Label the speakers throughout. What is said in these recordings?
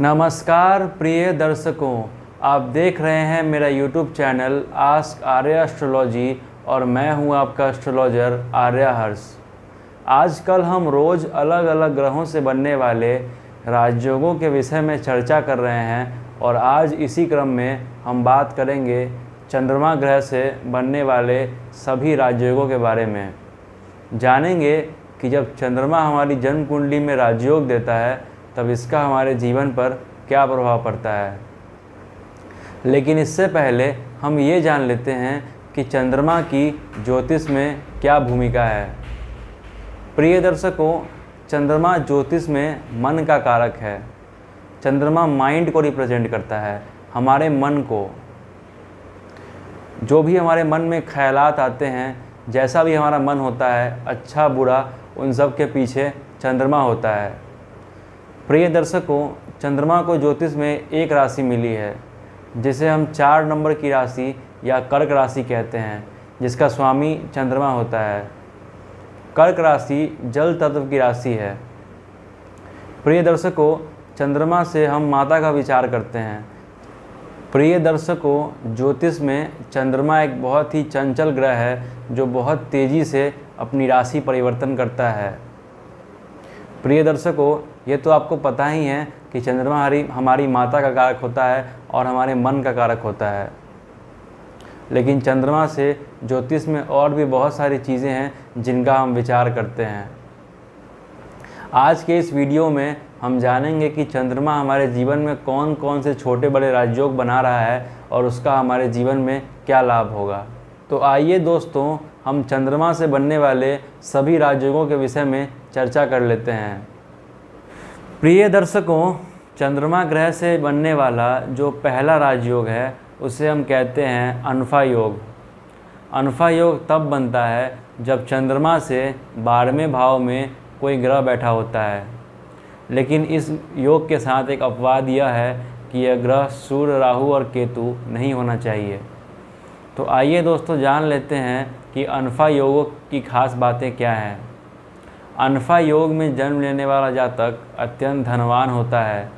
Speaker 1: नमस्कार प्रिय दर्शकों, आप देख रहे हैं मेरा YouTube channel ask Arya astrology और मैं हूं आपका एस्ट्रोलॉजर आर्या हर्ष। आजकल हम रोज़ अलग अलग ग्रहों से बनने वाले राजयोगों के विषय में चर्चा कर रहे हैं और आज इसी क्रम में हम बात करेंगे चंद्रमा ग्रह से बनने वाले सभी राजयोगों के बारे में। जानेंगे कि जब चंद्रमा हमारी जन्म कुंडली में राजयोग देता है तब इसका हमारे जीवन पर क्या प्रभाव पड़ता है। लेकिन इससे पहले हम ये जान लेते हैं कि चंद्रमा की ज्योतिष में क्या भूमिका है। प्रिय दर्शकों, चंद्रमा ज्योतिष में मन का कारक है। चंद्रमा माइंड को रिप्रेजेंट करता है, हमारे मन को। जो भी हमारे मन में ख्यालात आते हैं, जैसा भी हमारा मन होता है, अच्छा बुरा, उन सब के पीछे चंद्रमा होता है। प्रिय दर्शकों, चंद्रमा को ज्योतिष में एक राशि मिली है जिसे हम 4 नंबर की राशि या कर्क राशि कहते हैं, जिसका स्वामी चंद्रमा होता है। कर्क राशि जल तत्व की राशि है। प्रिय दर्शकों, चंद्रमा से हम माता का विचार करते हैं। प्रिय दर्शकों, ज्योतिष में चंद्रमा एक बहुत ही चंचल ग्रह है जो बहुत तेज़ी से अपनी राशि परिवर्तन करता है। प्रिय दर्शकों, ये तो आपको पता ही है कि चंद्रमा हमारी माता का कारक होता है और हमारे मन का कारक होता है। लेकिन चंद्रमा से ज्योतिष में और भी बहुत सारी चीज़ें हैं जिनका हम विचार करते हैं। आज के इस वीडियो में हम जानेंगे कि चंद्रमा हमारे जीवन में कौन कौन से छोटे बड़े राजयोग बना रहा है और उसका हमारे जीवन में क्या लाभ होगा। तो आइए दोस्तों, हम चंद्रमा से बनने वाले सभी राजयोगों के विषय में चर्चा कर लेते हैं। प्रिय दर्शकों, चंद्रमा ग्रह से बनने वाला जो पहला राजयोग है उसे हम कहते हैं अनफा योग। अनफा योग तब बनता है जब चंद्रमा से 12वें भाव में कोई ग्रह बैठा होता है। लेकिन इस योग के साथ एक अपवाद यह है कि यह ग्रह सूर्य, राहु और केतु नहीं होना चाहिए। तो आइए दोस्तों, जान लेते हैं कि अनफा योगों की खास बातें क्या हैं। अनफा योग में जन्म लेने वाला जातक अत्यंत धनवान होता है।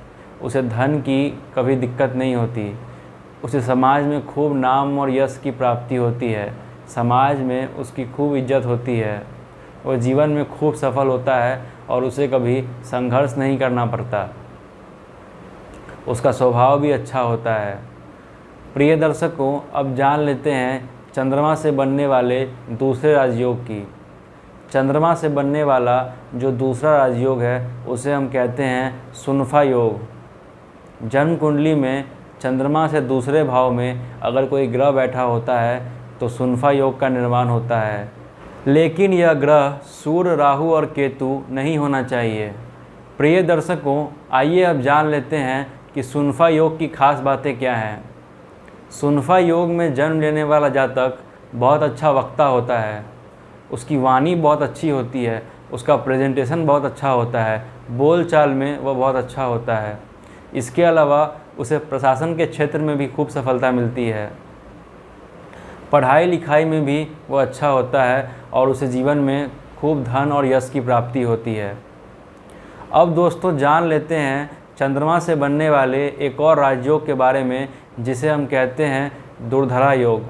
Speaker 1: उसे धन की कभी दिक्कत नहीं होती। उसे समाज में खूब नाम और यश की प्राप्ति होती है। समाज में उसकी खूब इज्जत होती है। वो जीवन में खूब सफल होता है और उसे कभी संघर्ष नहीं करना पड़ता। उसका स्वभाव भी अच्छा होता है। प्रिय दर्शकों, अब जान लेते हैं चंद्रमा से बनने वाले दूसरे राजयोग की। चंद्रमा से बनने वाला जो दूसरा राजयोग है उसे हम कहते हैं सुनफा योग। जन्म कुंडली में चंद्रमा से दूसरे भाव में अगर कोई ग्रह बैठा होता है तो सुनफा योग का निर्माण होता है। लेकिन यह ग्रह सूर्य, राहु और केतु नहीं होना चाहिए। प्रिय दर्शकों, आइए अब जान लेते हैं कि सुनफा योग की खास बातें क्या हैं। सुनफा योग में जन्म लेने वाला जातक बहुत अच्छा वक्ता होता है। उसकी वाणी बहुत अच्छी होती है। उसका प्रेजेंटेशन बहुत अच्छा होता है। बोल चाल में वह बहुत अच्छा होता है। इसके अलावा उसे प्रशासन के क्षेत्र में भी खूब सफलता मिलती है। पढ़ाई लिखाई में भी वह अच्छा होता है और उसे जीवन में खूब धन और यश की प्राप्ति होती है। अब दोस्तों, जान लेते हैं चंद्रमा से बनने वाले एक और राजयोग के बारे में जिसे हम कहते हैं दुर्धरा योग।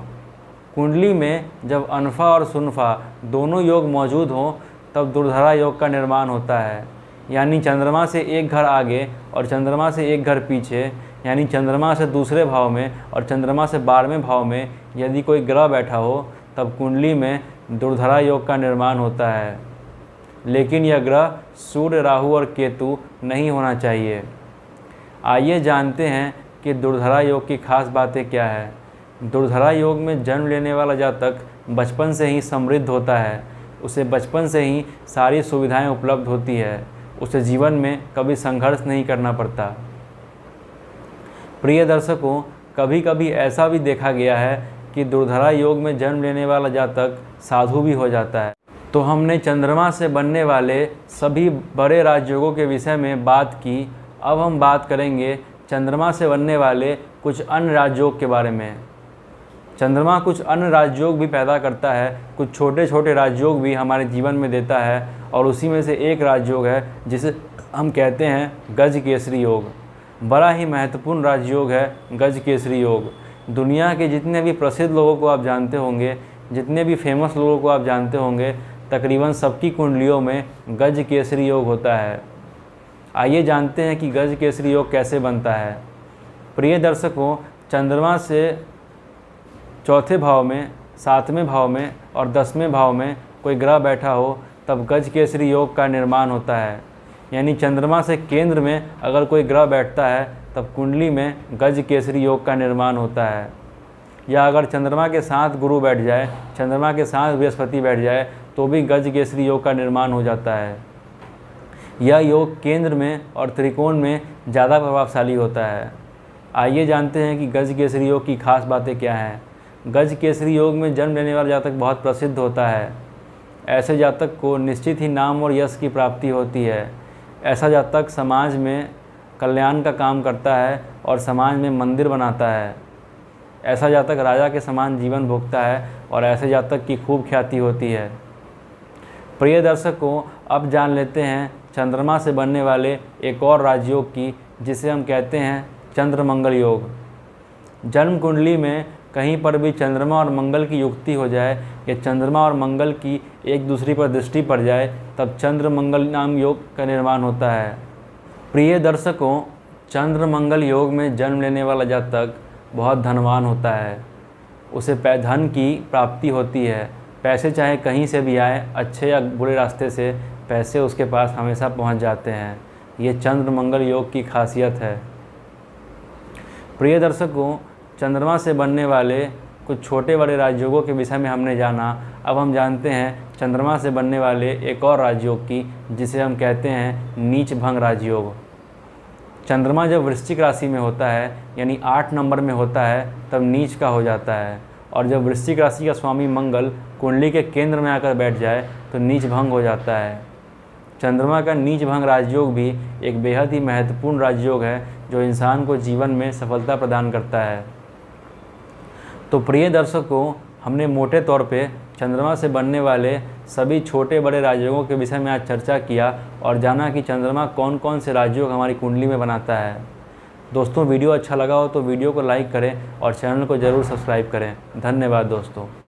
Speaker 1: कुंडली में जब अनफा और सुनफा दोनों योग मौजूद हों तब दुर्धरा योग का निर्माण होता है। यानी चंद्रमा से एक घर आगे और चंद्रमा से एक घर पीछे, यानी चंद्रमा से दूसरे भाव में और चंद्रमा से 12वें भाव में यदि कोई ग्रह बैठा हो तब कुंडली में दुर्धरा योग का निर्माण होता है। लेकिन यह ग्रह सूर्य, राहु और केतु नहीं होना चाहिए। आइए जानते हैं कि दुर्धरा योग की खास बातें क्या है। दुर्धरा योग में जन्म लेने वाला जातक बचपन से ही समृद्ध होता है। उसे बचपन से ही सारी सुविधाएं उपलब्ध होती है। उसे जीवन में कभी संघर्ष नहीं करना पड़ता। प्रिय दर्शकों, कभी कभी ऐसा भी देखा गया है कि दुर्धरा योग में जन्म लेने वाला जातक साधु भी हो जाता है। तो हमने चंद्रमा से बनने वाले सभी बड़े राजयोगों के विषय में बात की। अब हम बात करेंगे चंद्रमा से बनने वाले कुछ अन्य राजयोग के बारे में। चंद्रमा कुछ अन्य राजयोग भी पैदा करता है। कुछ छोटे छोटे राजयोग भी हमारे जीवन में देता है और उसी में से एक राजयोग है जिसे हम कहते हैं गज केसरी योग। बड़ा ही महत्वपूर्ण राजयोग है गज केसरी योग। दुनिया के जितने भी प्रसिद्ध लोगों को आप जानते होंगे, जितने भी फेमस लोगों को आप जानते होंगे, तकरीबन सबकी कुंडलियों में गज केसरी योग होता है। आइए जानते हैं कि गज केसरी योग कैसे बनता है। प्रिय दर्शकों, चंद्रमा से चौथे भाव में, 7वें भाव में और 10वें भाव में कोई ग्रह बैठा हो तब गज केसरी योग का निर्माण होता है। यानी चंद्रमा से केंद्र में अगर कोई ग्रह बैठता है तब कुंडली में गज केसरी योग का निर्माण होता है। या अगर चंद्रमा के साथ गुरु बैठ जाए, चंद्रमा के साथ बृहस्पति बैठ जाए तो भी गज केसरी योग का निर्माण हो जाता है। यह योग केंद्र में और त्रिकोण में ज़्यादा प्रभावशाली होता है। आइए जानते हैं कि गज केसरी योग की खास बातें क्या हैं। गज केसरी योग में जन्म लेने वाला जातक बहुत प्रसिद्ध होता है। ऐसे जातक को निश्चित ही नाम और यश की प्राप्ति होती है। ऐसा जातक समाज में कल्याण का काम करता है और समाज में मंदिर बनाता है। ऐसा जातक राजा के समान जीवन भोगता है और ऐसे जातक की खूब ख्याति होती है। प्रिय दर्शकों, अब जान लेते हैं चंद्रमा से बनने वाले एक और राजयोग की, जिसे हम कहते हैं चंद्र मंगल योग। जन्म कुंडली में कहीं पर भी चंद्रमा और मंगल की युक्ति हो जाए या चंद्रमा और मंगल की एक दूसरी पर दृष्टि पड़ जाए तब चंद्र मंगल नाम योग का निर्माण होता है। प्रिय दर्शकों, चंद्र मंगल योग में जन्म लेने वाला जातक बहुत धनवान होता है। उसे धन की प्राप्ति होती है। पैसे चाहे कहीं से भी आए, अच्छे या बुरे रास्ते से पैसे उसके पास हमेशा पहुंच जाते हैं। ये चंद्र मंगल योग की खासियत है। प्रिय दर्शकों, चंद्रमा से बनने वाले कुछ छोटे बड़े राजयोगों के विषय में हमने जाना। अब हम जानते हैं चंद्रमा से बनने वाले एक और राजयोग की, जिसे हम कहते हैं नीच भंग राजयोग। चंद्रमा जब वृश्चिक राशि में होता है यानी 8 नंबर में होता है तब नीच का हो जाता है, और जब वृश्चिक राशि का स्वामी मंगल कुंडली के केंद्र में आकर बैठ जाए तो नीच भंग हो जाता है। चंद्रमा का नीच भंग राजयोग भी एक बेहद ही महत्वपूर्ण राजयोग है जो इंसान को जीवन में सफलता प्रदान करता है। तो प्रिय दर्शकों, हमने मोटे तौर पे चंद्रमा से बनने वाले सभी छोटे बड़े राजयोगों के विषय में आज चर्चा किया और जाना कि चंद्रमा कौन कौन से राजयोग हमारी कुंडली में बनाता है। दोस्तों, वीडियो अच्छा लगा हो तो वीडियो को लाइक करें और चैनल को ज़रूर सब्सक्राइब करें। धन्यवाद दोस्तों।